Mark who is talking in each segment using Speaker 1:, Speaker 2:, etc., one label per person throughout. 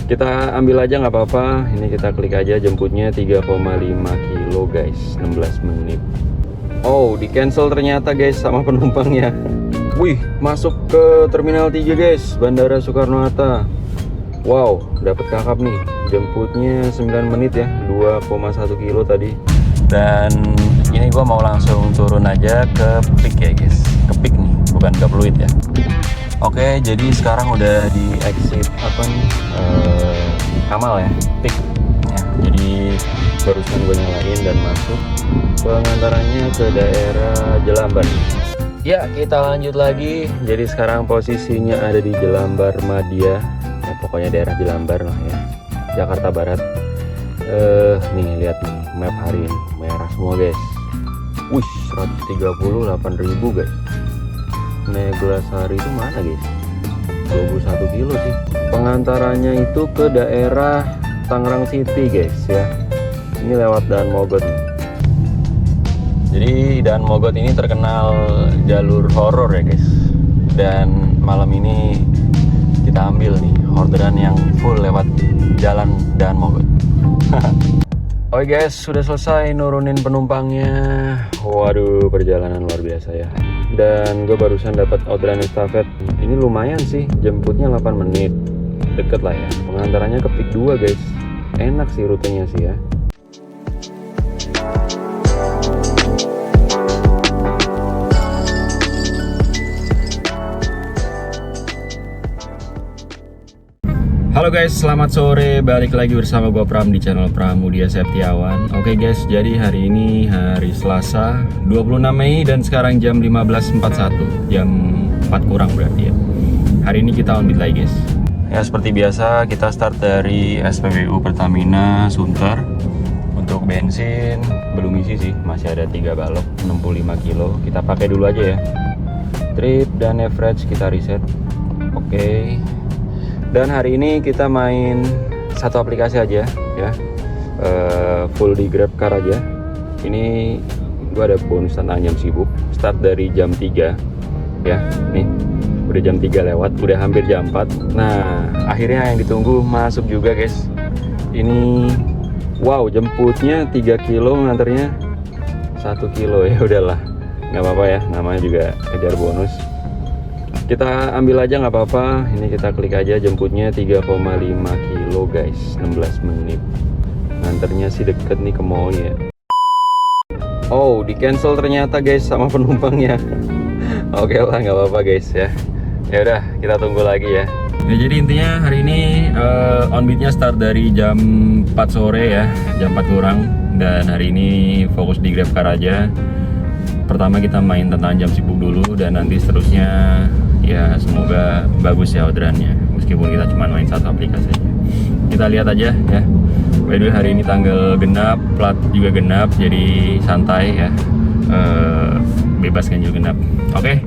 Speaker 1: Kita ambil aja nggak apa-apa. Ini kita klik aja, jemputnya 3,5 kilo guys, 16 menit. Oh, di cancel ternyata guys sama penumpangnya. Wih, masuk ke Terminal 3 guys, Bandara Soekarno-Hatta. Wow, dapat kakap nih. Jemputnya 9 menit ya, 2,1 kilo tadi. Dan ini gua mau langsung turun aja ke Peak ya guys. Ke Peak nih, bukan ke Pluit ya. Oke, jadi sekarang udah di exit apa nih? Kamal ya, Peak. Ya, jadi barusan gue nyalain dan masuk pengantarannya ke daerah Jelambar. Ya, kita lanjut lagi. Jadi sekarang posisinya ada di Jelambar Madya. Ya, pokoknya daerah Jelambar lah ya, Jakarta Barat. Nih lihat nih map hari ini, merah semua guys. Wih, 138.000 guys. Neglasari itu mana guys? 21 kilo sih. Pengantarannya itu ke daerah Tangerang City guys ya. Ini lewat Daan Mogot. Jadi Daan Mogot ini terkenal jalur horor ya guys. Dan malam ini kita ambil nih orderan yang full lewat jalan Daan Mogot. Oke guys, sudah selesai nurunin penumpangnya. Waduh, perjalanan luar biasa ya. Dan gue barusan dapat orderan estafet. Ini lumayan sih, jemputnya 8 menit. Deket lah ya. Pengantarannya ke Peak 2 guys. Enak sih rutenya sih ya. Halo guys, selamat sore. Balik lagi bersama gua Pram di channel Pramudia Septiawan. Oke guys, jadi hari ini hari Selasa 26 Mei dan sekarang jam 15.41, jam 4 kurang berarti ya. Hari ini kita on beat lagi guys. Ya seperti biasa kita start dari SPBU Pertamina Sunter. Untuk bensin belum isi sih, masih ada 3 balok 65 kilo. Kita pakai dulu aja ya. Trip dan average kita reset. Oke. Dan hari ini kita main satu aplikasi aja ya, full di GrabCar aja. Ini gua ada bonus tantangan jam sibuk, start dari jam 3 ya. Nih udah jam 3 lewat, udah hampir jam 4. Nah akhirnya yang ditunggu masuk juga guys. Ini wow, jemputnya 3 kilo, nganternya 1 kilo. Ya udahlah, nggak apa-apa ya, namanya juga kejar bonus. Kita ambil aja nggak apa-apa. Ini kita klik aja, jemputnya 3,5 kilo guys, 16 menit. Nganternya sih deket nih ke mall ya. Oh, di cancel ternyata guys sama penumpangnya. Oke lah, nggak apa-apa guys ya. Ya udah, kita tunggu lagi ya. Ya jadi intinya hari ini on beatnya start dari jam 4 sore ya, jam 4 kurang. Dan hari ini fokus di GrabCar aja. Pertama kita main tentang jam sibuk dulu, dan nanti seterusnya ya semoga bagus ya orderannya, meskipun kita cuma main satu aplikasi aja. Kita lihat aja ya. By the way, hari ini tanggal genap, plat juga genap, jadi santai ya, bebas ganjil genap. Oke,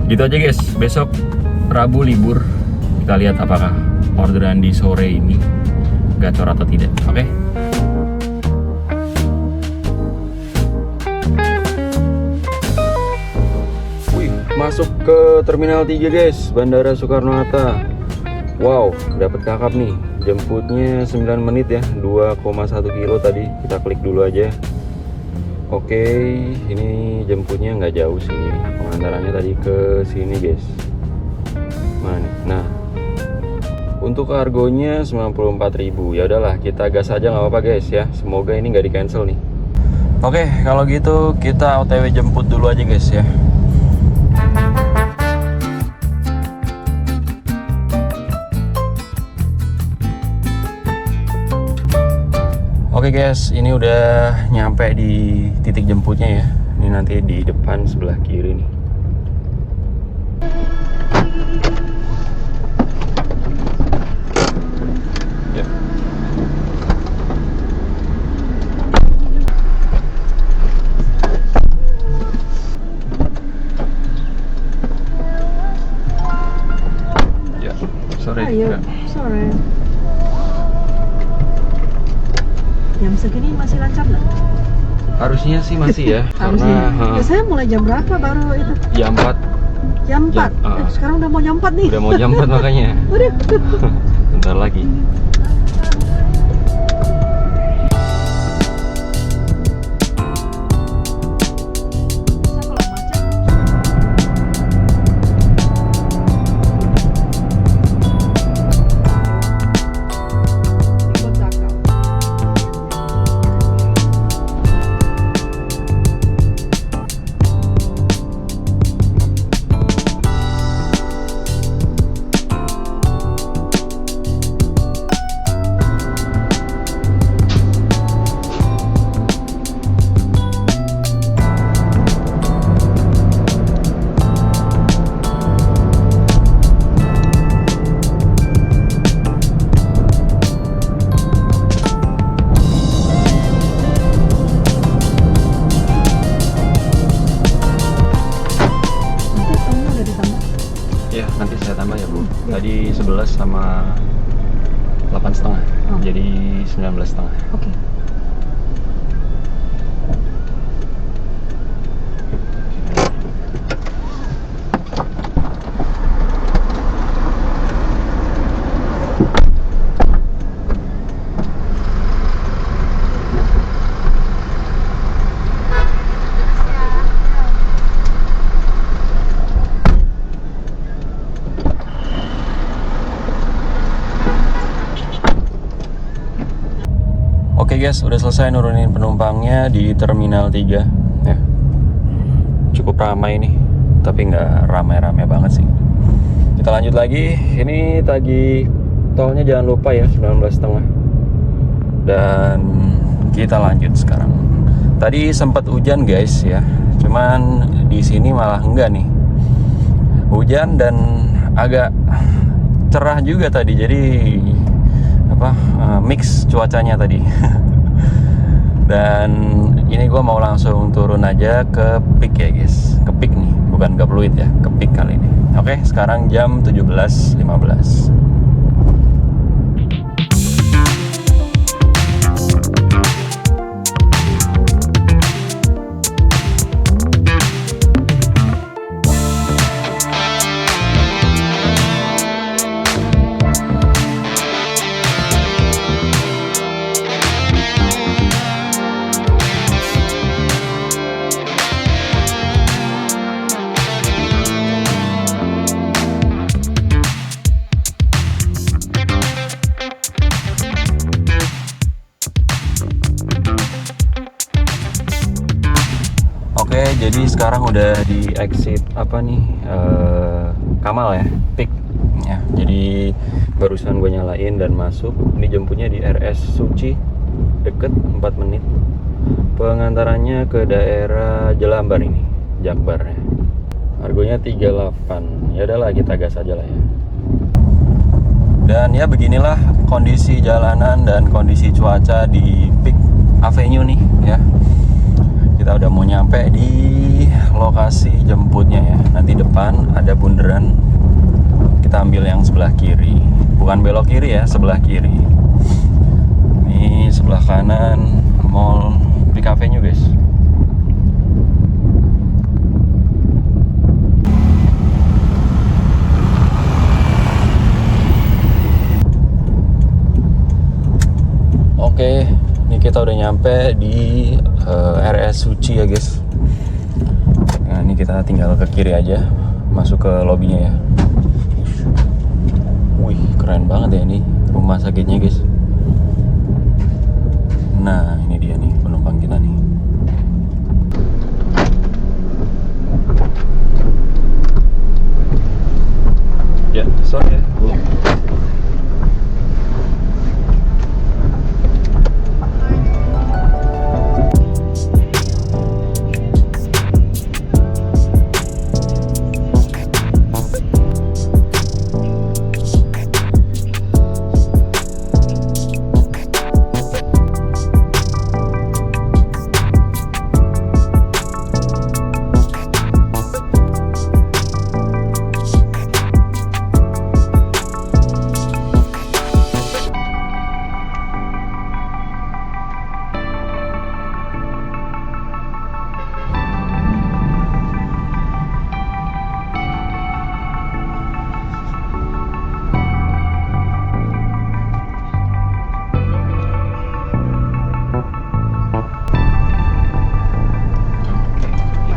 Speaker 1: gitu aja guys. Besok Rabu libur, kita lihat apakah orderan di sore ini gacor atau tidak. Oke. Masuk ke Terminal 3 guys, Bandara Soekarno-Hatta. Wow, dapat kakap nih. Jemputnya 9 menit ya, 2,1 kilo tadi. Kita klik dulu aja. Oke, ini jemputnya nggak jauh sih. Pengantarannya tadi ke sini guys. Mana nih? Nah, untuk kargonya 94.000. Ya udahlah, kita gas aja nggak apa-apa guys ya. Semoga ini nggak di cancel nih. Oke, kalau gitu kita OTW jemput dulu aja guys ya. Oke guys, ini udah nyampe di titik jemputnya ya. Ini nanti di depan sebelah kiri nih. Ya. Ya, sore.
Speaker 2: Ayo, sore. Jam segini masih lancar nggak?
Speaker 1: Harusnya sih masih ya.
Speaker 2: Harusnya.
Speaker 1: Karena
Speaker 2: Biasanya mulai jam berapa baru itu?
Speaker 1: jam 4.
Speaker 2: Jam 4? Sekarang udah mau jam 4 nih.
Speaker 1: Udah mau jam 4 makanya.
Speaker 2: Udah.
Speaker 1: Bentar lagi. 15 sama 8,5.
Speaker 2: Oh.
Speaker 1: Jadi 19,5.
Speaker 2: Oke.
Speaker 1: Oke guys, udah selesai nurunin penumpangnya di Terminal 3 ya. Cukup ramai nih, tapi nggak ramai-ramai banget sih. Kita lanjut lagi. Ini tagih tolnya jangan lupa ya, 19,5. Dan kita lanjut sekarang. Tadi sempat hujan guys ya, cuman di sini malah enggak nih. Hujan dan agak cerah juga tadi, jadi mix cuacanya tadi. Dan ini gue mau langsung turun aja ke Peak ya guys, ke Peak nih, bukan ke Pluit ya, ke Peak kali ini. Oke, sekarang jam 17.15. Oke, jadi sekarang udah di exit Kamal ya, Peak ya. Jadi barusan gue nyalain dan masuk. Ini jemputnya di RS Suci, deket 4 menit. Pengantarannya ke daerah Jelambar ini, Jakbar ya. Harganya 38. Ya udahlah, kita gas aja lah ya. Dan ya beginilah kondisi jalanan dan kondisi cuaca di Peak Avenue nih ya. Kita udah mau nyampe di lokasi jemputnya ya. Nanti depan ada bundaran. Kita ambil yang sebelah kiri. Bukan belok kiri ya, sebelah kiri. Ini sebelah kanan Mall Peak Avenue guys. Oke, ini kita udah nyampe di RS Suci ya guys. Nah ini kita tinggal ke kiri aja, masuk ke lobbynya ya. Wih, keren banget ya ini rumah sakitnya guys. Nah ini dia nih penumpang kita nih. Ya, sorry ya Bu.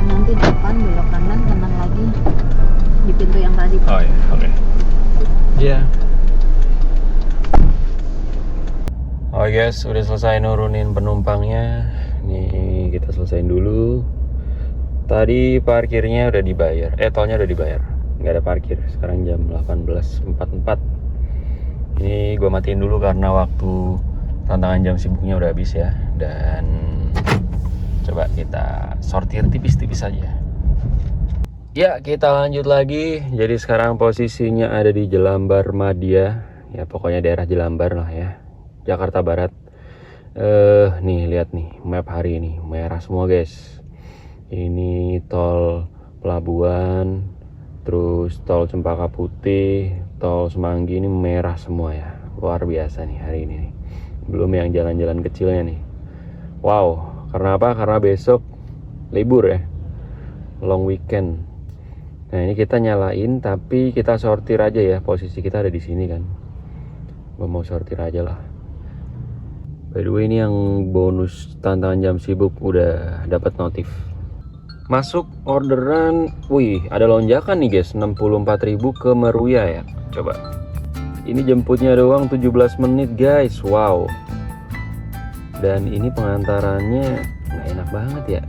Speaker 2: Nanti depan belok kanan, kanan lagi di pintu yang tadi.
Speaker 1: Oh ya, oke. Iya. Oke guys, udah selesai nurunin penumpangnya. Nih kita selesaiin dulu. Tadi parkirnya udah dibayar. Tolnya udah dibayar. Nggak ada parkir. Sekarang jam 18.44. Ini gue matiin dulu karena waktu tantangan jam sibuknya udah habis ya. Dan coba kita sortir tipis-tipis aja. Ya, kita lanjut lagi. Jadi sekarang posisinya ada di Jelambar Madya. Ya, pokoknya daerah Jelambar lah ya. Jakarta Barat. Nih, lihat nih map hari ini. Merah semua, guys. Ini tol Pelabuhan, terus tol Cempaka Putih, tol Semanggi ini merah semua ya. Luar biasa nih hari ini nih. Belum yang jalan-jalan kecilnya nih. Wow, karena apa? Karena besok libur ya, long weekend. Nah ini kita nyalain, tapi kita sortir aja ya. Posisi kita ada di sini kan. Gue mau sortir aja lah. By the way, ini yang bonus tantangan jam sibuk udah dapat notif. Masuk orderan, wih ada lonjakan nih guys, 64.000 ke Meruya ya. Coba. Ini jemputnya doang 17 menit guys, wow. Dan ini pengantarannya nggak enak banget ya,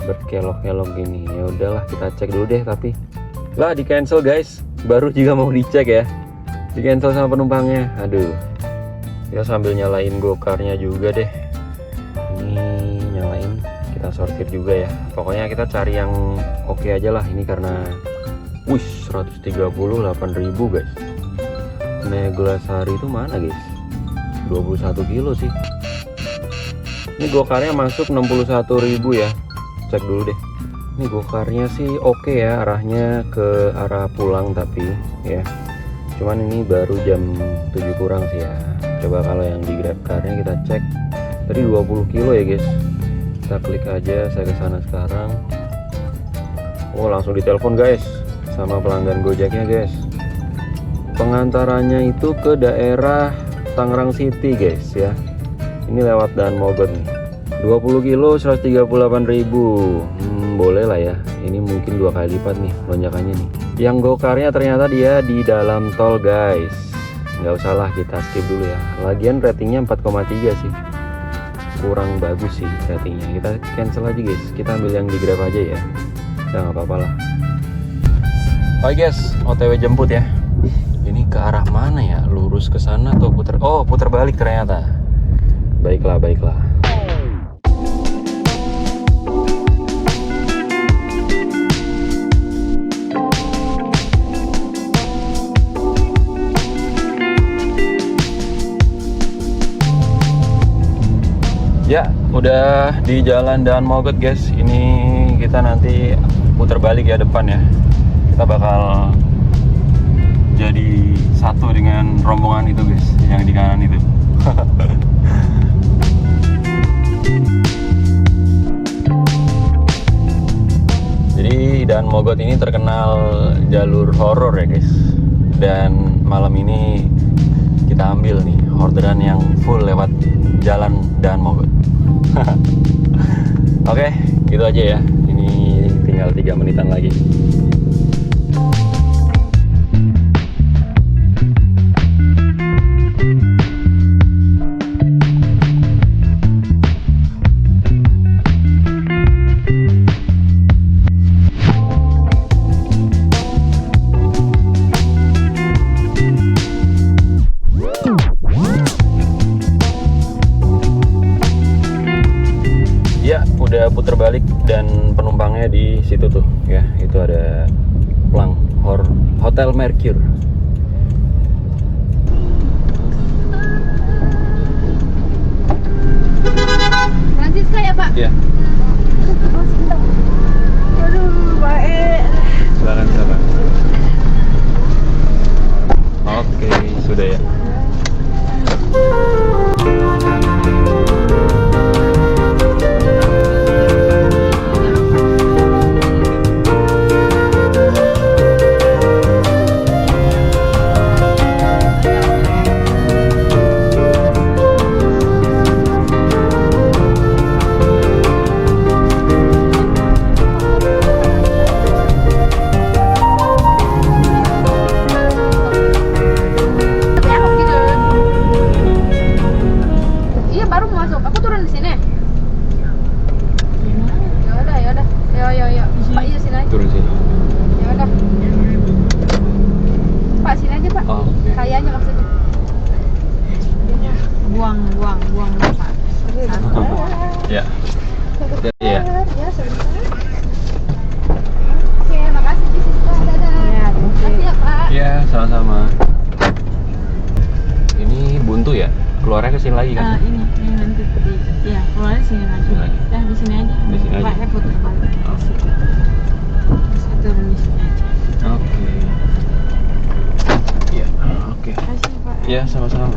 Speaker 1: berkelok-kelok gini. Ya udahlah kita cek dulu deh, tapi lah di cancel guys. Baru juga mau dicek ya, di cancel sama penumpangnya. Aduh. Kita sambil nyalain gokarnya juga deh. Ini nyalain, kita sortir juga ya. Pokoknya kita cari yang oke aja lah ini karena wih 138.000 guys. Neglasari itu mana guys? 21 kilo sih. Ini gokarnya masuk 61.000 ya. Cek dulu deh. Ini gokarnya sih oke ya, arahnya ke arah pulang tapi ya. Cuman ini baru jam 7 kurang sih ya. Coba kalau yang di GrabCar-nya kita cek. Tadi 20 kilo ya guys. Kita klik aja, saya ke sana sekarang. Oh, langsung ditelepon guys sama pelanggan Gojeknya guys. Pengantarannya itu ke daerah Tangerang City guys ya. Ini lewat Dan Mogot nih. 20 kilo 138.000. Boleh lah ya. Ini mungkin 2 kali lipat nih lonjakannya nih. Yang gokarnya ternyata dia di dalam tol guys. Nggak usah lah, kita skip dulu ya. Lagian ratingnya 4,3 sih. Kurang bagus sih ratingnya. Kita cancel aja guys. Kita ambil yang di Grab aja ya. Ya nggak apa-apa lah. Oke guys, OTW jemput ya. Ini ke arah mana ya? Lurus ke sana atau putar? Oh, putar balik ternyata. Baiklah, baiklah. Ya, udah di jalan Dan Mogot guys. Ini kita nanti putar balik ya depan ya. Kita bakal jadi satu dengan rombongan itu guys, yang di kanan itu. Jadi Dan Mogot ini terkenal jalur horor ya guys. Dan malam ini kita ambil nih orderan yang full lewat jalan Dan Mogot. Oke, gitu aja ya. Ini tinggal 3 menitan lagi. Udah puter balik dan penumpangnya di situ tuh ya, itu ada plang Hotel Mercure.
Speaker 2: Francisca ya Pak?
Speaker 1: Iya.
Speaker 2: Aduh, baik.
Speaker 1: Silakan silakan. Oke, sudah ya. Turun sini.
Speaker 2: Ya udah. Pak sini aja Pak.
Speaker 1: Oh, okay.
Speaker 2: Kayaknya maksudnya. Buang Pak.
Speaker 1: Ya. Iya.
Speaker 2: Ya sebentar. Oke, makasih Ci Siska. Dadah. Ya, makasih ya Pak.
Speaker 1: Iya, sama-sama. Ini buntu ya? Keluarnya ke sini lagi kan?
Speaker 2: Ini nanti ya keluarnya sini lagi. Ya di sini aja.
Speaker 1: Di sini aja.
Speaker 2: Pak putar balik.
Speaker 1: Oh.
Speaker 2: Terus turun di sini aja.
Speaker 1: Oke. Oke.
Speaker 2: Makasih Pak.
Speaker 1: Ya, sama-sama.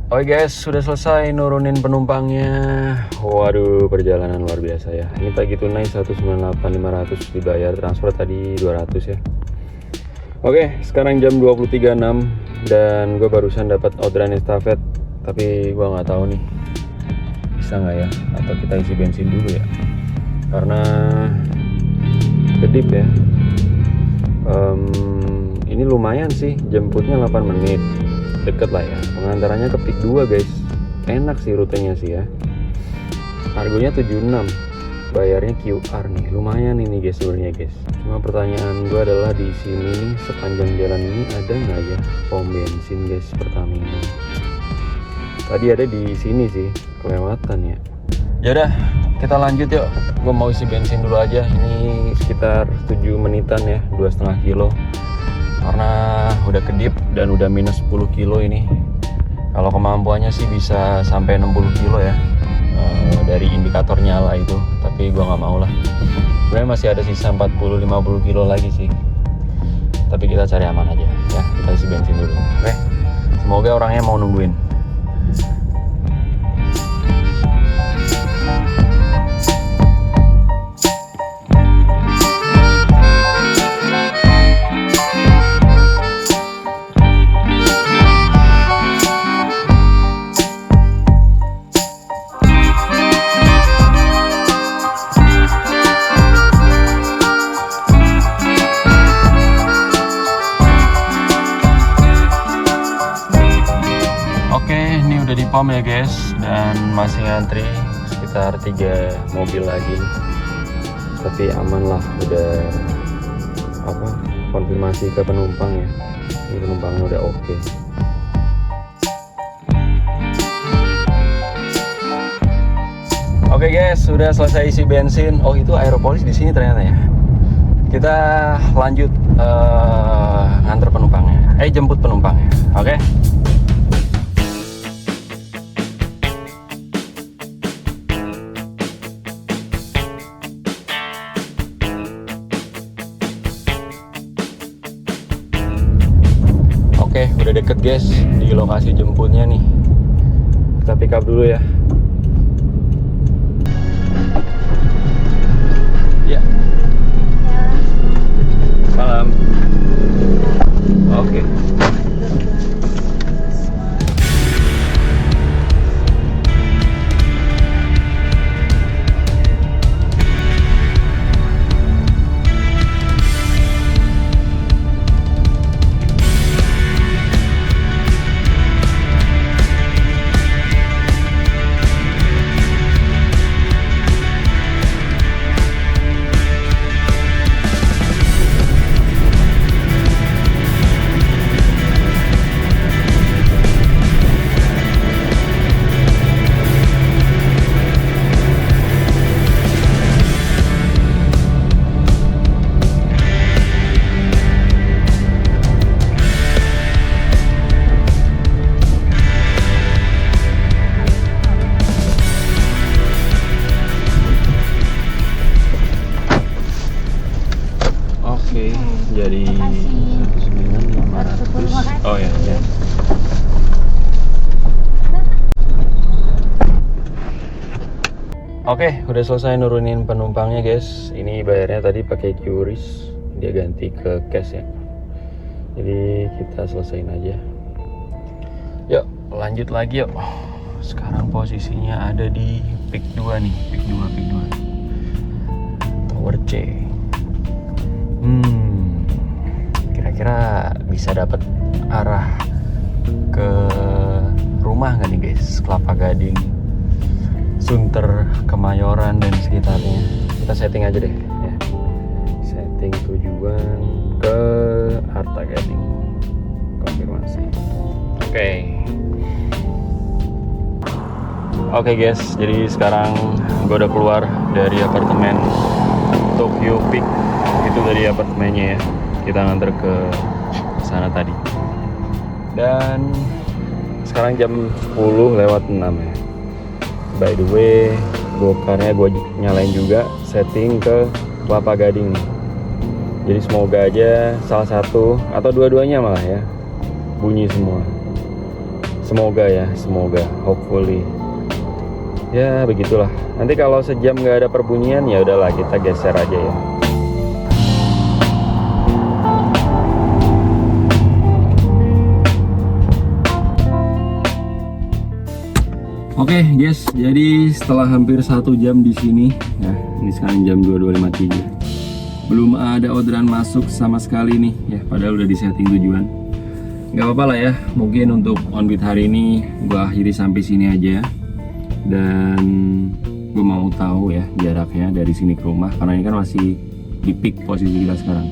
Speaker 1: Oke guys, sudah selesai nurunin penumpangnya. Waduh, perjalanan luar biasa ya. Ini pagi tunai 198.500, dibayar transfer tadi 200 ya. Oke, sekarang jam 23.06 dan gue barusan dapat orderan estafet, tapi gue nggak tahu nih bisa nggak ya, atau kita isi bensin dulu ya, karena kedip ya. Ini lumayan sih, jemputnya 8 menit, deket lah ya. Pengantarannya ke Pik 2 guys, enak sih rutenya sih ya. Harganya 76, bayarnya QR nih, lumayan ini guys sebenarnya guys. Cuma pertanyaan gue adalah di sini nih, sepanjang jalan ini ada nggak ya pom bensin guys Pertamina? Tadi ada di sini sih, kelewatan ya. Yaudah, kita lanjut yuk. Gue mau isi bensin dulu aja. Ini sekitar 7 menitan ya, 2,5 kilo. Karena udah kedip dan udah minus 10 kilo ini. Kalau kemampuannya sih bisa sampai 60 kilo ya, dari indikator nyala itu. Tapi gue nggak mau lah. Sebenarnya masih ada sisa 40-50 kilo lagi sih. Tapi kita cari aman aja ya. Kita isi bensin dulu. Oke. Semoga orangnya mau nungguin. Udah di pom ya guys, dan masih ngantri sekitar 3 mobil lagi nih. Tapi aman lah, udah konfirmasi ke penumpang ya. Ini penumpangnya udah oke. Oke guys, sudah selesai isi bensin. Oh itu Aeropolis di sini ternyata ya. Kita lanjut nganter penumpangnya. Jemput penumpangnya. Oke. Oke, udah deket guys di lokasi jemputnya nih. Kita pick up dulu ya. Ya. Salam. Oke. Jadi 1.9.500. Oh ya, ya. Oke, udah selesai nurunin penumpangnya guys. Ini bayarnya tadi pakai QRIS, dia ganti ke cash ya. Jadi kita selesaiin aja. Yuk, lanjut lagi yuk. Sekarang posisinya ada di Pik 2 nih, Pik 2. Tower C. Kira-kira bisa dapat arah ke rumah nggak nih guys? Kelapa Gading, Sunter, Kemayoran dan sekitarnya. Kita setting aja deh ya. Setting tujuan ke Arta Gading. Konfirmasi. Oke guys, jadi sekarang gue udah keluar dari apartemen Tokyo Peak. Itu dari apartemennya ya. Kita nganter ke sana tadi. Dan sekarang jam 10:06 ya. By the way, gokarnya gue nyalain juga, setting ke Kelapa Gading nih. Jadi semoga aja salah satu atau dua-duanya malah ya bunyi semua. Semoga ya, semoga, hopefully. Ya begitulah. Nanti kalau sejam nggak ada perbunyian ya udahlah, kita geser aja ya. Oke guys, jadi setelah hampir 1 jam di sini, ya ini sekarang jam 22.53. Belum ada orderan masuk sama sekali nih, ya padahal udah disetting tujuan. Gak apa-apa lah ya, mungkin untuk onbit hari ini gue akhiri sampai sini aja. Dan gue mau tahu ya jaraknya dari sini ke rumah, karena ini kan masih di peak posisi kita sekarang.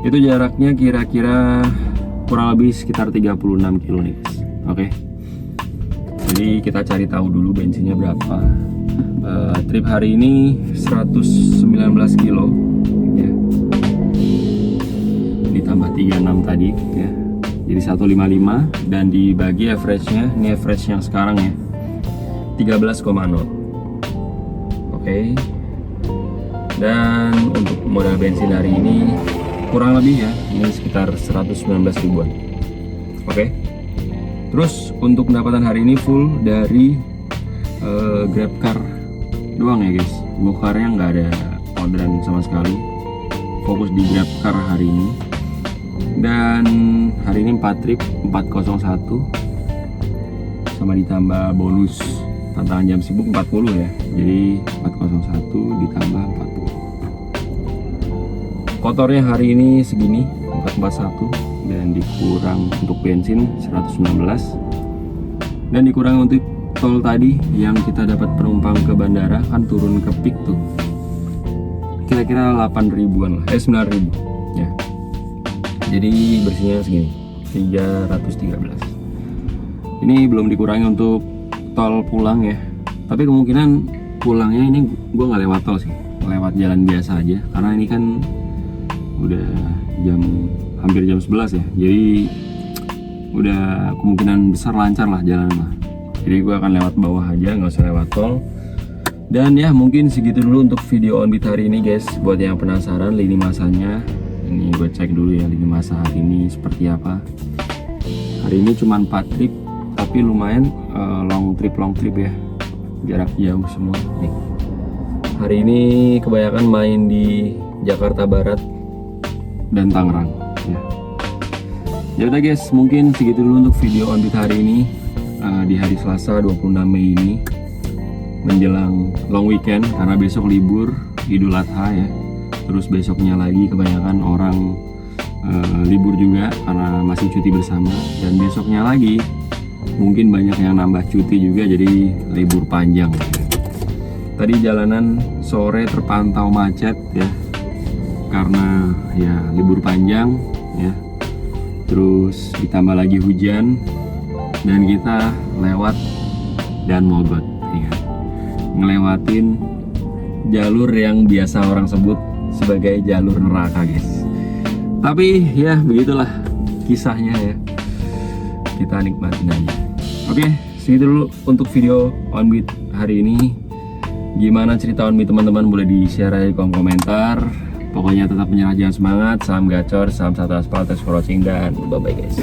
Speaker 1: Itu jaraknya kira-kira kurang lebih sekitar 36 kilo nih guys. Oke. Jadi kita cari tahu dulu bensinnya berapa. Trip hari ini 119 kilo ya. Ditambah 36 tadi ya. Jadi 155 dan dibagi average-nya, ini average yang sekarang ya. 13,0. Oke. Dan untuk modal bensin hari ini kurang lebih ya, ini sekitar 119 ribuan. Oke. Terus untuk pendapatan hari ini full dari GrabCar doang ya guys. Gokarnya nggak ada orderan sama sekali. Fokus di GrabCar hari ini. Dan hari ini 4 trip 401 sama ditambah bonus tantangan jam sibuk 40 ya. Jadi 401 ditambah 40. Kotornya hari ini segini 441 dan dikurang untuk bensin 119 dan dikurang untuk tol tadi yang kita dapat penumpang ke bandara, kan turun ke peak tuh kira-kira 8 ribuan lah, 9 ribu ya. Jadi bersihnya segini 313. Ini belum dikurangi untuk tol pulang ya, tapi kemungkinan pulangnya ini gue nggak lewat tol sih, lewat jalan biasa aja karena ini kan udah hampir jam 11 ya, jadi udah kemungkinan besar lancar lah jalan lah. Jadi gue akan lewat bawah aja, nggak usah lewat tol. Dan ya mungkin segitu dulu untuk video onbit hari ini guys. Buat yang penasaran lini masanya, ini gue cek dulu ya lini masa hari ini seperti apa. Hari ini cuma 4 trip tapi lumayan long trip ya, jarak jauh semua nih. Hari ini kebanyakan main di Jakarta Barat dan Tangerang ya. Ya udah guys, mungkin segitu dulu untuk video onbit hari ini di hari Selasa 26 Mei ini menjelang long weekend karena besok libur Idul Adha ya. Terus besoknya lagi kebanyakan orang libur juga karena masih cuti bersama, dan besoknya lagi mungkin banyak yang nambah cuti juga jadi libur panjang. Tadi jalanan sore terpantau macet ya karena ya libur panjang ya, terus ditambah lagi hujan dan kita lewat dan mogot ya, ngelewatin jalur yang biasa orang sebut sebagai jalur neraka guys. Tapi ya begitulah kisahnya ya, kita nikmatin aja. Oke, segitu dulu untuk video onbit hari ini. Gimana cerita onbit teman-teman, boleh di-share aja di kolom komentar. Pokoknya tetap menyerah, jangan semangat, salam gacor, salam satu aspal, thanks for watching, dan bye bye guys.